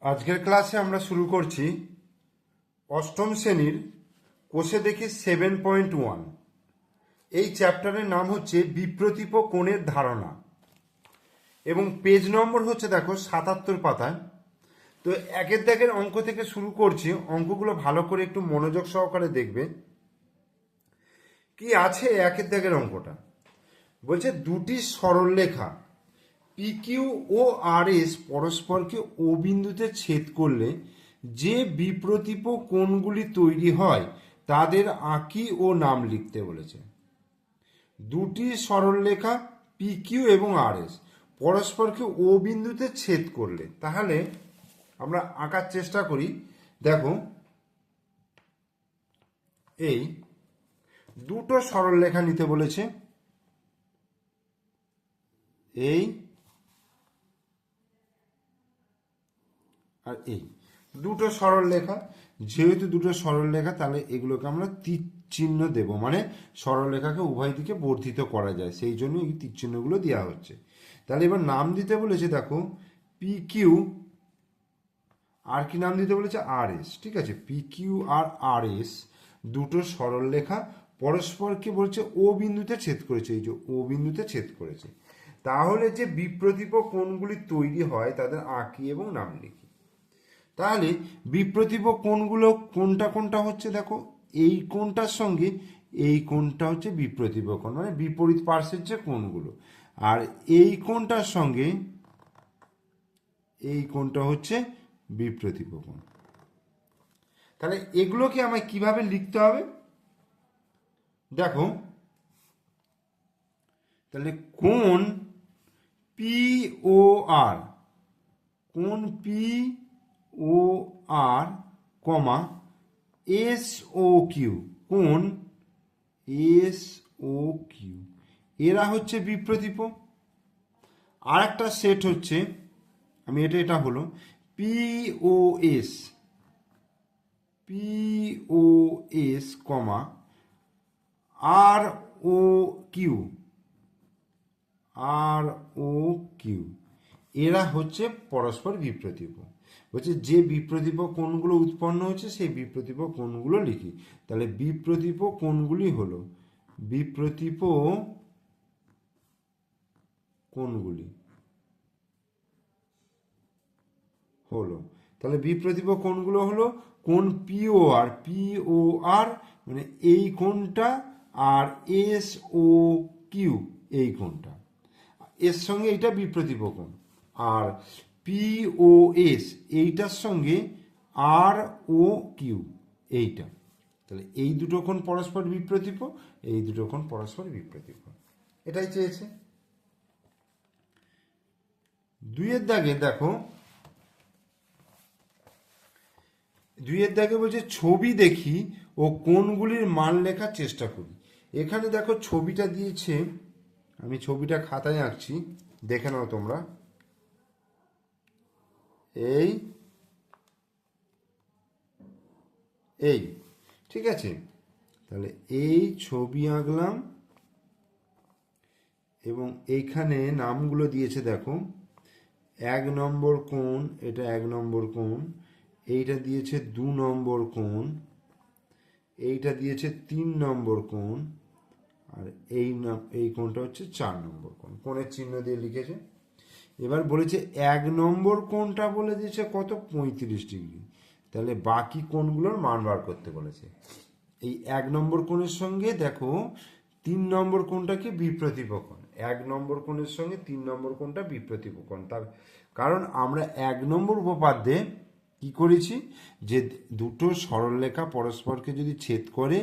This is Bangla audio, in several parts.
আজকের ক্লাসে আমরা শুরু করছি অষ্টম শ্রেণীর কোষে দেখি 7.1। এই চ্যাপ্টারের নাম হচ্ছে বিপ্রতীপ কোণের ধারণা এবং পেজ নম্বর হচ্ছে দেখো 77 পাতায়। তো একের দাগের অঙ্ক থেকে শুরু করছি, অঙ্কগুলো ভালো করে একটু মনোযোগ সহকারে দেখবে কি আছে। একের দাগের অঙ্কটা বলছে দুটি সরলরেখা পিকিউ ও আর এস পরস্পরকে ও বিন্দুতে ছেদ করলে যে বিপ্রতীপ কোণগুলি তৈরি হয় তাদের আঁকি ও নাম লিখতে বলেছে। দুটি সরলরেখা পিকিউ এবং আর এস পরস্পরকে ও বিন্দুতে ছেদ করলে, তাহলে আমরা আঁকার চেষ্টা করি। দেখো, এই দুটো সরলরেখা নিতে বলেছে, এই আর এই দুটো সরলরেখা। যেহেতু দুটো সরলরেখা, তাহলে এগুলোকে আমরা তীর চিহ্ন দেব, মানে সরলরেখাকে উভয় দিকে বর্ধিত করা যায়, সেই জন্য এই তীর চিহ্নগুলো দেওয়া হচ্ছে। তাহলে এবার নাম দিতে বলেছে, দেখো পি কিউ, আর কি নাম দিতে বলেছে? আর এস। ঠিক আছে, পি কিউ আর আর এস দুটো সরলরেখা পরস্পরকে বলছে ও বিন্দুতে ছেদ করেছে, এই যে ও বিন্দুতে ছেদ করেছে। তাহলে যে বিপ্রতীপ কোণগুলি তৈরি হয় তাদের আঁকি এবং নাম লিখি। তাহলে বিপ্রতীপ কোণগুলো কোনটা কোনটা হচ্ছে, দেখো এই কোণটার সঙ্গে এই কোণটা হচ্ছে বিপ্রতীপ কোণ, মানে বিপরীত পার্শ্বের যে কোণগুলো, আর এই কোণটার সঙ্গে এই কোণটা হচ্ছে বিপ্রতীপ কোণ। তাহলে এগুলোকে আমায় কিভাবে লিখতে হবে দেখো। তাহলে কোণ পি ও আর, কোণ পি ও আর কমা এস ও কিউ, কোণ এস ও কিউ, এরা হচ্ছে বিপ্রতীপ। আর একটা সেট হচ্ছে, আমি এটা হলো পি ও এস, পি ও এস কমা আর ও কিউ, আর ও কিউ, এরা হচ্ছে পরস্পর বিপ্রতীপ। বলছে যে বিপ্রতীপ কোণগুলো উৎপন্ন হচ্ছে সেই বিপ্রতীপ কোণগুলো লিখি। তাহলে বিপ্রতীপ কোণগুলি হলো বিপ্রতীপ কোণগুলি হলো, তাহলে বিপ্রতীপ কোণগুলো হলো কোণ পিও আর, পিও আর মানে এই কোণটা, আর এস ও কিউ এই কোণটা, এর সঙ্গে এইটা বিপ্রতীপ কোণ, আর পি ও এস এইটার সঙ্গে আর ও কিউ এইটা। তাহলে এই দুটো কোণ পরস্পর বিপ্রতীপ, এই দুটো কোণ পরস্পর বিপ্রতীপ, এটাই চেয়েছে। দুইয়ের দাগে দেখো, দুইয়ের দাগে বলছে ছবি দেখি ও কোণগুলির মান লেখার চেষ্টা করি। এখানে দেখো ছবিটা দিয়েছে, আমি ছবিটা খাতায় আঁকছি, দেখে নাও তোমরা। এই এই ঠিক আছে, তাহলে এই ছবি আঁকলাম এবং এইখানে নামগুলো দিয়েছে দেখো। 1 নম্বর কোণ, এটা 1 নম্বর কোণ, এইটা দিয়েছে 2 নম্বর কোণ, এইটা দিয়েছে 3 নম্বর কোণ, আর এই কোণটা হচ্ছে 4 নম্বর কোণ, কোণের চিহ্ন দিয়ে লিখেছে। এবার বলেছে 1 নম্বর কোণটা বলে দিয়েছে কত, 35 ডিগ্রি। তাহলে বাকি কোণগুলোর মান বার করতে বলেছে। এই 1 নম্বর কোণের সঙ্গে দেখো 3 নম্বর কোণটা কি বিপ্রতীপ কোণ, 1 নম্বর কোণের সঙ্গে 3 নম্বর কোণটা বিপ্রতীপ কোণ। তার কারণ আমরা 1 নম্বর উপপাদ্যে কি করেছি, যে দুটো সরলরেখা পরস্পরকে যদি ছেদ করে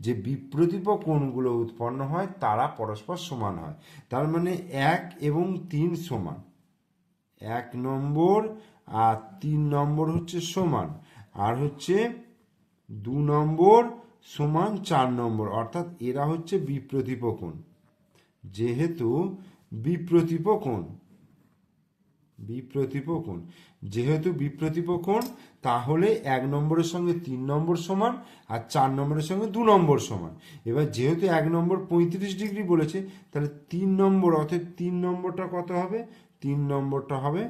যে বিপ্রতীপ কোণগুলো উৎপন্ন হয় তারা পরস্পর সমান হয়। তার মানে 1 এবং 3 সমান, 1 নম্বর আর 3 নম্বর হচ্ছে সমান, আর হচ্ছে 2 নম্বর সমান 4 নম্বর, অর্থাৎ এরা হচ্ছে বিপ্রতীপ কোণ। যেহেতু বিপ্রতীপ কোণ, বিপ্রতীপ কোণ যেহেতু বিপ্রতীপ কোণ, তাহলে 1 নম্বরের সঙ্গে 3 নম্বর সমান আর 4 নম্বরের সঙ্গে 2 নম্বর সমান। এবার যেহেতু 1 নম্বর 35 ডিগ্রি বলেছে, তাহলে 3 নম্বর, অর্থাৎ 3 নম্বরটা কত হবে, 3 নম্বরটা হবে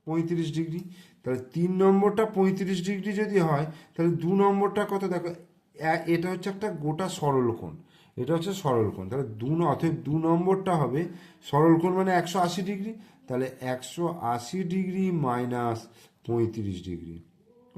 35°। তাহলে 3 নম্বরটা 35° যদি হয়, তাহলে 2 নম্বরটা কত দেখো, এটা হচ্ছে একটা গোটা সরলকোণ, এটা হচ্ছে সরলকোণ, তাহলে অতএব 2 নম্বরটা হবে সরলকোণ মানে 180°, তাহলে 180° মাইনাস 35°।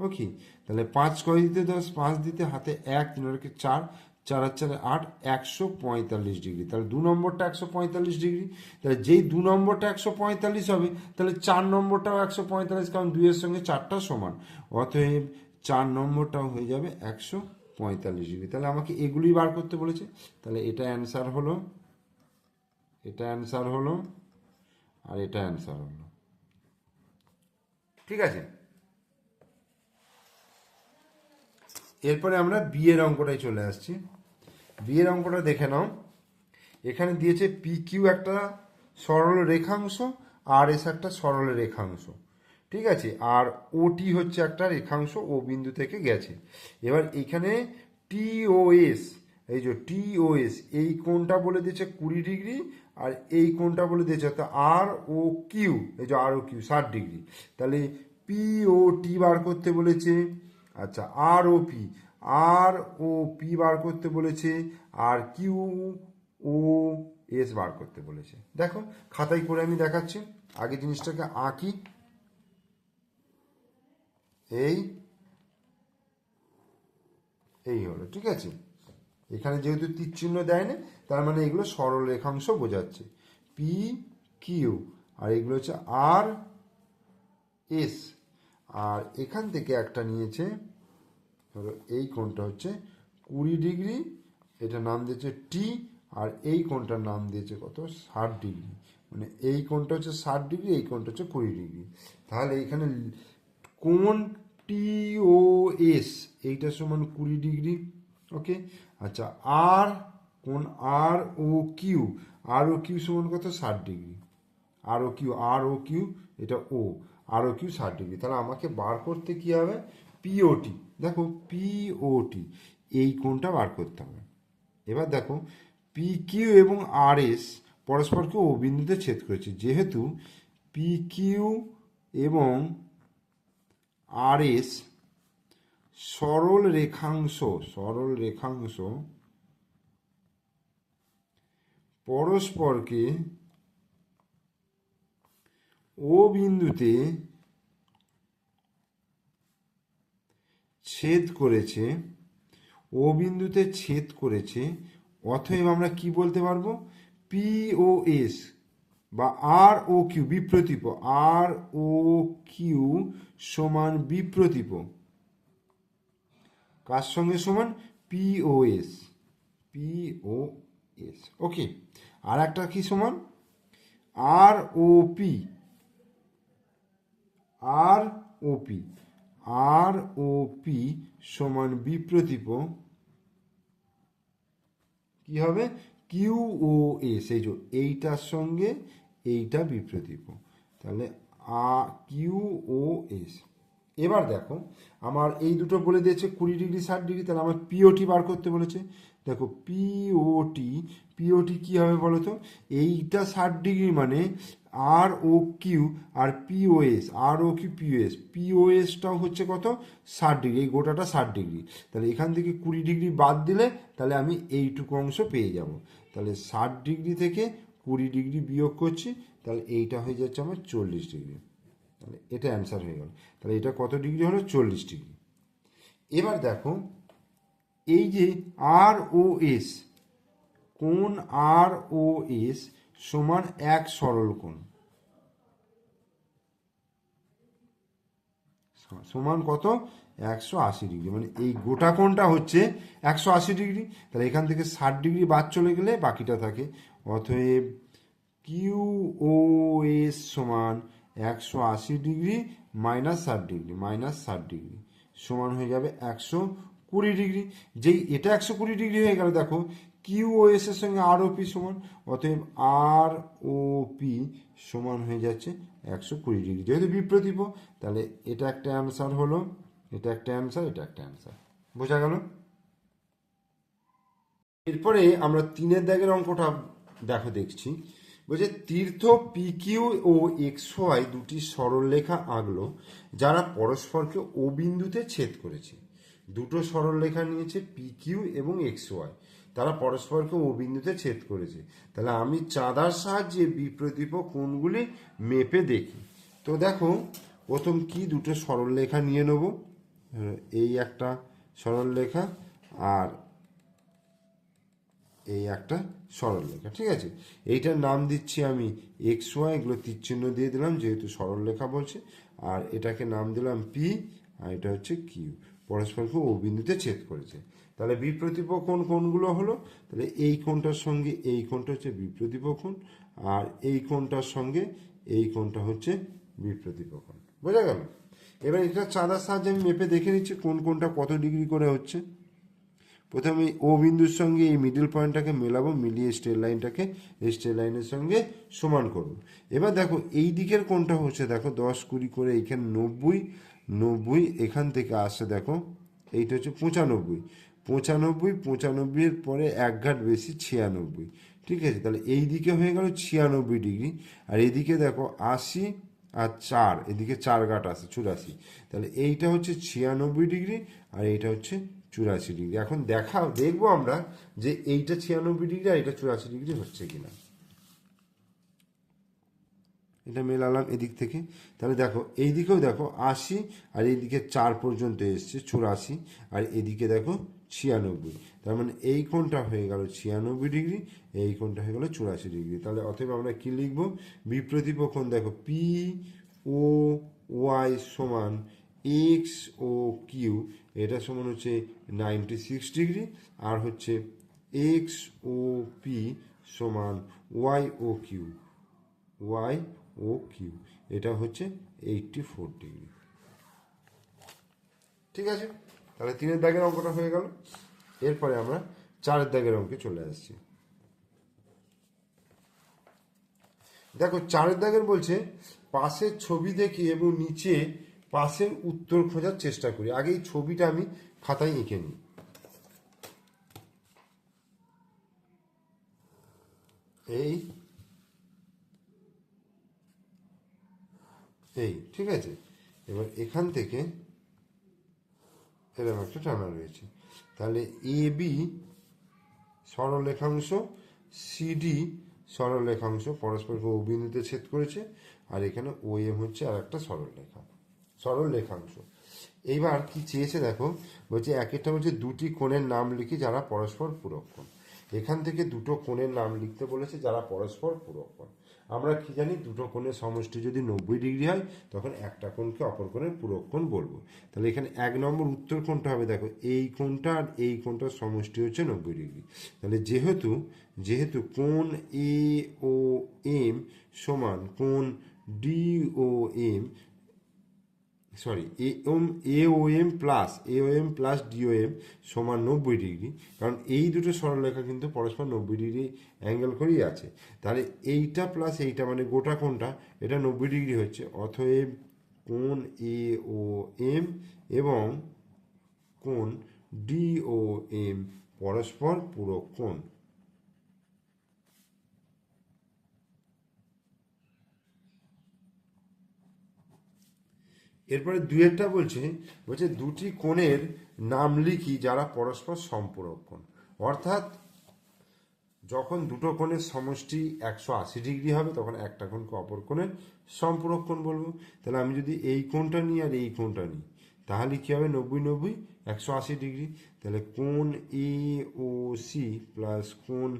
ওকে, তাহলে 5 কয় দিতে 10, 5 দিতে হাতে 1, 3 আর 4, 4 আর 4 8, 145°। তাহলে 2 নম্বরটা 145°। তাহলে যেই 2 নম্বরটা 145 হবে, তাহলে 4 নম্বরটাও 145, কারণ 2 এর সঙ্গে 4টা সমান, অতএব 4 নম্বরটাও হয়ে যাবে 145°। তাহলে আমাকে এগুলি বার করতে বলেছে, তাহলে এটা অ্যান্সার হলো, এটা অ্যান্সার হলো, আর এটা অ্যান্সার হলো। ঠিক আছে, এরপরে আমরা বিয়ের অঙ্কটায় চলে আসছি। বিয়ের অঙ্কটা দেখে নাও। এখানে দিয়েছে পি কিউ একটা সরল রেখাংশ, আর এস একটা সরল রেখাংশ, ঠিক আছে, আর ওটি হচ্ছে একটা রেখাংশ ও বিন্দু থেকে গেছে। এবার এখানে টিওএস, এই যে টিওএস, এই কোণটা বলে দিয়েছে 20°, আর এই কোণটা বলে দিয়েছে অর্থাৎ আর ও কিউ, এই যে আর ও কিউ 60°। তাহলে পিওটি বার করতে বলেছে, আচ্ছা আর ও পি, আর ও পি বার করতে বলেছে, আর কিউ ও এস বার করতে বলেছে। দেখো খাতায় করে আমি দেখাচ্ছি, আগে জিনিসটাকে আঁকি। এই এই হলো, ঠিক আছে। এখানে যেহেতু তীর চিহ্ন দেয়নি, তার মানে এগুলো সরল রেখাংশ বোঝাচ্ছে, পি কিউ, আর এগুলো হচ্ছে আর এস। আর এখান থেকে একটা নিয়েছে, ধরো এই কোণটা হচ্ছে 20°, এটা নাম দিয়েছে টি, আর এই কোণটার নাম দিয়েছে কত, 60°। মানে এই কোণটা হচ্ছে 60°, এই কোণটা হচ্ছে 20°। তাহলে এখানে কোণ টিওএস এইটা সমান 20°। ওকে, আচ্ছা আর কোণ আর ও কিউ, আর ও কিউ সমান কত, 60°। আর ও কিউ, আর ও কিউ, এটা ও, আর ও কিউ 60°। তাহলে আমাকে বার করতে কি হবে, পিওটি। দেখো পিওটি, এই কোণটা বার করতে হবে। এবার দেখো পি কিউ এবং আর এস পরস্পরকে ও বিন্দুতে ছেদ করেছে, যেহেতু পি কিউ এবং আর এস সরল রেখাংশ, সরল রেখাংশ পরস্পরকে ও বিন্দুতে ছেদ করেছে, ও বিন্দুতে ছেদ করেছে, অতএব আমরা কি বলতে পারবো, পি ও এস বা আর ও কিউ বিপ্রতীপ, আর ও কিউ সমান বিপ্রতীপ কার সঙ্গে সমান, পিওএস, পিওএস। ওকে, আর একটা কি সমান, আর ও পি, আর ও পি, আর ও পি সমান বিপ্রতীপ কি হবে, কিউ ও এস, এই যে এইটার সঙ্গে এইটা বিপ্রতীপ, তাহলে কিউ ও এস। এবার দেখো আমার এই দুটো বলে দিয়েছে 20°, 60°, তাহলে আমার পিওটি বার করতে বলেছে। দেখো পিওটি, পিওটি কী হবে বলো তো, এইটা 60° মানে আর ও কিউ, আর পিওএস, আর ও কিউ পিওএস, পিওএসটাও হচ্ছে কত, 60°, এই গোটাটা 60°। তাহলে এখান থেকে 20° বাদ দিলে তাহলে আমি এইটুকু অংশ পেয়ে যাব। তাহলে 60° থেকে 20° বিয়োগ করছি, তাহলে এইটা হয়ে যাচ্ছে আমার 40°। তাহলে এটা অ্যান্সার হয়ে গেল। তাহলে এটা কত ডিগ্রি হলো, 40°। এবার দেখো এই যে আর ও এস, কোণ আর ও এস সমান এক সরল কোণ, সমান কত, 180°। মানে এই গোটা কোণটা হচ্ছে 180°। তাহলে এখান থেকে 60° বাদ চলে গেলে বাকিটা থাকে, অতএব কিউ ও এস সমান 180° মাইনাস 60°, মাইনাস 60° সমান হয়ে যাবে 120°। যেই এটা 120° হয়ে গেল, দেখো কিউ ও এস এর সঙ্গে আর ও পি সমান, অতএব আর ও পি সমান হয়ে যাচ্ছে 120°। যেহেতু বিপ্রতীপ, তাহলে এটা একটা অ্যান্সার হলো, এটা একটা অ্যান্সার, এটা একটা অ্যান্সার। বোঝা গেল? এরপরে আমরা 3 দাগের অঙ্কটা দেখছি। বলছে তীর্থ পি কিউ ও এক্স ওয়াই দুটি সরলরেখা আঁকলো যারা পরস্পরকে ও বিন্দুতে ছেদ করেছে। দুটো সরলরেখা নিয়েছে পি কিউ এবং এক্স ওয়াই, তারা পরস্পরকে ও বিন্দুতে ছেদ করেছে। তাহলে আমি চাঁদার সাহায্যে বিপ্রতীপ কোণগুলি মেপে দেখি। তো দেখো প্রথম কি দুটো সরলরেখা নিয়ে নেব, এই একটা সরলরেখা আর এই একটা সরলরেখা, ঠিক আছে। এইটার নাম দিচ্ছি আমি এক্স ওয়াই, এগুলো তীরচিহ্ন দিয়ে দিলাম যেহেতু সরলরেখা বলছে, আর এটাকে নাম দিলাম পি, আর এটা হচ্ছে কিউ, পরস্পরকে ও বিন্দুতে ছেদ করেছে। তাহলে বিপ্রতীপ কোণ কোনগুলো হলো, তাহলে এই কোণটার সঙ্গে এই কোণটা হচ্ছে বিপ্রতীপ কোণ, আর এই কোণটার সঙ্গে এই কোণটা হচ্ছে বিপ্রতীপ কোণ। বোঝা গেল? এবার এটা চাঁদার সাহায্যে আমি মেপে দেখে নিচ্ছি কোন কোণটা কত ডিগ্রি করে হচ্ছে। প্রথমে ও বিন্দুর সঙ্গে এই মিডল পয়েন্টটাকে মেলাবো, মিলিয়ে স্ট্রেট লাইনটাকে এই স্ট্রেট লাইনের সঙ্গে সমান করব। এবার দেখো এই দিকের কোণটা হচ্ছে, দেখো 10 20 করে এইখানে 90 90, এখান থেকে আসছে দেখো এইটা হচ্ছে 95 95 95 এর পরে এক ঘাট বেশি 96, ঠিক আছে। তাহলে এই দিকে হয়ে গেল 96 ডিগ্রি, আর এদিকে দেখো 80 আর 4, এদিকে 4 ঘাট আছে 84, তাহলে এইটা হচ্ছে 96 ডিগ্রি আর এইটা হচ্ছে 84 ডিগ্রি। এখন দেখবো আমরা যে এইটা 96 ডিগ্রি আর এটা 84 ডিগ্রি হচ্ছে কিনা। এটা মেলালাম এদিক থেকে, তাহলে দেখো এই দিকেও দেখো 80 আর এইদিকে 4 পর্যন্ত এসছে 84, আর এদিকে দেখো 96, তার মানে এই কোণটা হয়ে গেল 96 ডিগ্রি, এই কোণটা হয়ে গেল 84 ডিগ্রি। তাহলে অতএব আমরা কি লিখবো, বিপ্রতীপ কোণ দেখো পি ও ওয়াই সমান এক্স ও কিউ, এটা সমান হচ্ছে 96 ডিগ্রি, আর হচ্ছে এক্স ও পি সমান Y O Q, Y O Q, এটা হচ্ছে 84 ডিগ্রি। ঠিক আছে, তাহলে 3-এর দাগের অঙ্কটা হয়ে গেল। এরপরে আমরা 4-এর দাগের অঙ্কে চলে আসছি। দেখো 4-এর দাগের বলছে পাশের ছবি দেখি এবং নিচে পাশের উত্তর খোঁজার চেষ্টা করি। আগে এই ছবিটা আমি খাতায় এঁকে নিই। এই ঠিক আছে, এবার এখান থেকে এরকম একটা টানা রয়েছে, তাহলে এ বি সরলরেখাংশ, সিডি সরলরেখাংশ পরস্পরকে ও বিন্দুতে ছেদ করেছে, আর এখানে ও এম হচ্ছে আর একটা সরলরেখাংশ। এইবার কি চেয়েছে দেখো, বলছে একটা বলছে দুটি কোণের নাম লিখি যারা পরস্পর পূরক কোণ। এখান থেকে দুটো কোণের নাম লিখতে বলেছে যারা পরস্পর পূরক কোণ। আমরা কি জানি, দুটো কোণের সমষ্টি যদি 90 ডিগ্রি হয় তখন একটা কোণকে অপর কোণের পূরক কোণ বলবো। তাহলে এখানে 1 নম্বর উত্তর কোণটা হবে, দেখো এই কোণটা আর এই কোণটার সমষ্টি হচ্ছে 90 ডিগ্রি। তাহলে যেহেতু কোণ এ ও এম সমান কোণ ডি ও এম, সরি এ ও এম প্লাস ডিওএম সমান 90 ডিগ্রি, কারণ এই দুটো সরলরেখা কিন্তু পরস্পর 90 ডিগ্রি অ্যাঙ্গেল করেই আছে। তাহলে এইটা প্লাস এইটা মানে গোটা কোণটা এটা 90 ডিগ্রি হচ্ছে। অতএব কোণ এ ও এম এবং কোণ ডি ও এম পরস্পর পূরক কোণ। এরপরে 2-একটা বলছে দুটি কোণের নাম লিখি যারা পরস্পর সম্পূরক কোণ। অর্থাৎ যখন দুটো কোণের সমষ্টি 180 ডিগ্রি হবে তখন একটা কোণকে অপর কোণের সম্পূরক কোণ বলবো। তাহলে আমি যদি এই কোণটা নিই আর এই কোণটা নিই তাহলে কি হবে, 90 180 ডিগ্রি। তাহলে কোণ এ ও সি প্লাস কোণ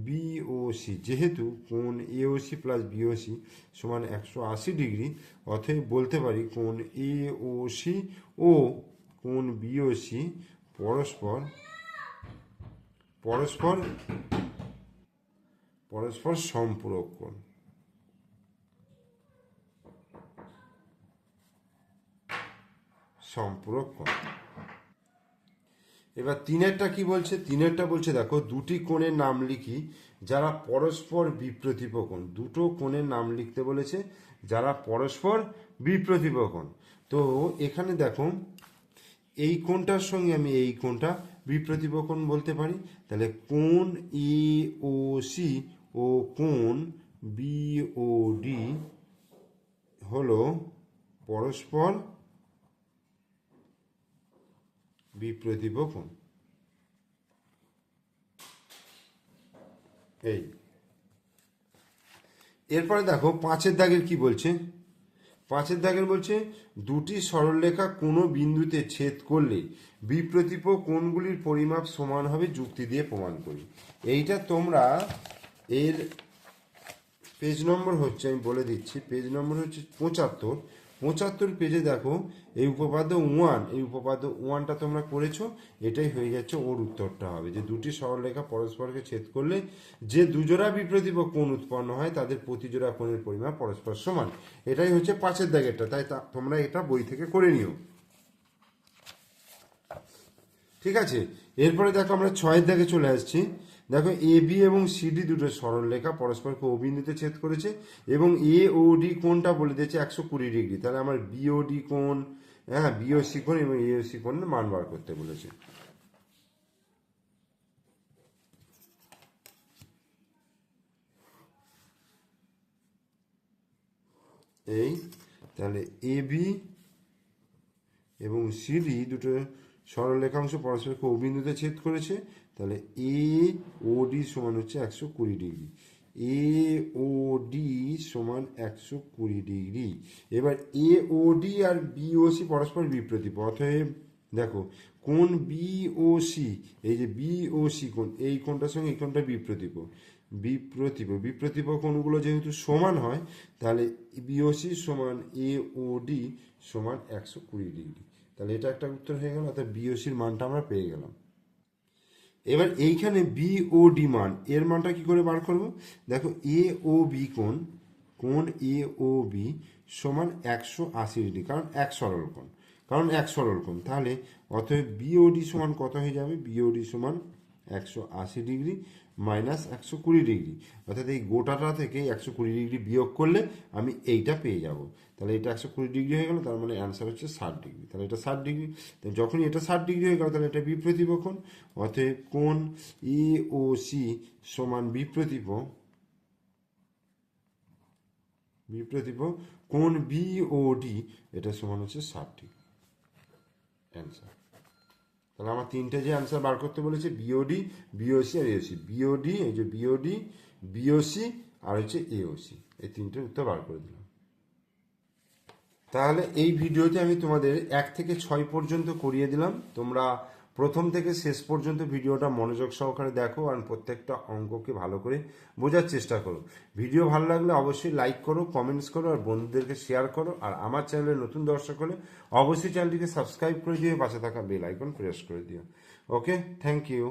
বি ও সি, যেহেতু কোণ এ ও সি প্লাস বি ও সি সমান 180 ডিগ্রি, অতএব বলতে পারি কোণ এ ও সি ও কোণ বি ও সি পরস্পর সম্পূরক কোণ। এবার 3-এরটা কি বলছে, 3-এরটা বলছে দেখো দুটি কোণের নাম লিখি যারা পরস্পর বিপ্রতীপ কোণ। দুটো কোণের নাম লিখতে বলেছে যারা পরস্পর বিপ্রতীপ কোণ। তো এখানে দেখো এই কোণটার সঙ্গে আমি এই কোণটা বিপ্রতীপ কোণ বলতে পারি। তাহলে কোণ এ ও সি ও কোণ বিওডি হলো পরস্পর বিপ্রতীপ কোণ। এই এরপরে দেখো 5-এর দাগের কি বলছে। 5-এর দাগের বলছে দুটি সরলরেখা কোনো বিন্দুতে ছেদ করলে বিপ্রতীপ কোণগুলির পরিমাপ সমান হবে, যুক্তি দিয়ে প্রমাণ করি। এইটা তোমরা এর পেজ নম্বর হচ্ছে, আমি বলে দিচ্ছি, পেজ নম্বর হচ্ছে 75। 75 পেজে দেখো এই উপপাদ্য 1, এই উপপাদ্য 1টা তোমরা করেছো, এটাই হয়ে যাচ্ছে ওর উত্তরটা হবে যে দুটি সরলরেখা পরস্পরকে ছেদ করলে যে দুজোড়া বিপ্রতীপ কোণ উৎপন্ন হয় তাদের প্রতিজোড়া কোণের পরিমাপ পরস্পর সমান। এটাই হচ্ছে 5-এর দাগেরটা, তাই তোমরা এটা বই থেকে করে নিও। ঠিক আছে, এরপরে দেখো আমরা 6-এর দাগে চলে আসছি। দেখো এ বি এবং সিডি দুটো সরলরেখা পরস্পরকে ও বিন্দুতে ছেদ করেছে এবং এ ও ডি কোণটা বলে দিয়েছে 120 ডিগ্রি। তাহলে আমার বিওডি কোণ, হ্যাঁ বিওসি কোণ এবং এওসি কোণের মান বার করতে বলেছে। এই তাহলে এ বি এবং সিডি দুটো সরলরেখাংশ পরস্পরকে ও বিন্দুতে ছেদ করেছে। তাহলে এ ও ডি সমান হচ্ছে 120 ডিগ্রি। এ ও ডি সমান 120 ডিগ্রি। এবার এ ও ডি আর বিওসি পরস্পর বিপ্রতীপ, অতএব দেখো কোণ বিওসি, এই যে বিওসি কোণ, এই কোণটার সঙ্গে এই কোণটা বিপ্রতীপ। বিপ্রতীপ কোণগুলো যেহেতু সমান হয় তাহলে বিওসি সমান এ ও ডি সমান 120 ডিগ্রি। তাহলে এটা একটা উত্তর হয়ে গেল, অর্থাৎ বিওসির মানটা আমরা পেয়ে গেলাম। এবার এইখানে বিওডি মান, এর মানটা কি করে বার করব। দেখো এ ও বি কোণ, কোণ এ ও বি সমান 180 ডিগ্রি, কারণ এক সরল কোণ, তাহলে অতএব বিওডি সমান কত হয়ে যাবে, বিওডি সমান 180 ডিগ্রি মাইনাস 120 ডিগ্রি, অর্থাৎ এই গোটাটা থেকে 120 ডিগ্রি বিয়োগ করলে আমি এইটা পেয়ে যাব। তাহলে এটা 120 ডিগ্রি হয়ে গেল, তার মানে অ্যান্সার হচ্ছে 60 ডিগ্রি। তাহলে এটা 60 ডিগ্রি, যখনই এটা 60 ডিগ্রি হয়ে গেল তাহলে এটা বিপ্রতীপ কোণ, অতএব কোণ ই ও সি সমান বিপ্রতীপ কোণ বিওডি, এটা সমান হচ্ছে 60 ডিগ্রি। অ্যান্সার। তাহলে আমার তিনটে যে অ্যান্সার বার করতে বলেছে বিওডি, বিওসি আর এওসি, বিওডি, এই যে বিওডি, বিওসি আর হচ্ছে এওসি, এই তিনটে উত্তর বার করে দিলাম। তাহলে এই ভিডিওতে আমি তোমাদের 1 থেকে 6 পর্যন্ত করিয়ে দিলাম। তোমরা প্রথম থেকে শেষ পর্যন্ত ভিডিওটা মনোযোগ সহকারে দেখো আর প্রত্যেকটা অঙ্ককে ভালো করে বোঝার চেষ্টা করো। ভিডিও ভালো লাগলে অবশ্যই লাইক করো, কমেন্টস করো আর বন্ধুদেরকে শেয়ার করো। আর আমার চ্যানেলে নতুন দর্শক হলে অবশ্যই চ্যানেলটিকে সাবস্ক্রাইব করে দিয়ে পাশে থাকা বেল আইকন প্রেস করে দিও। ওকে, থ্যাংক ইউ।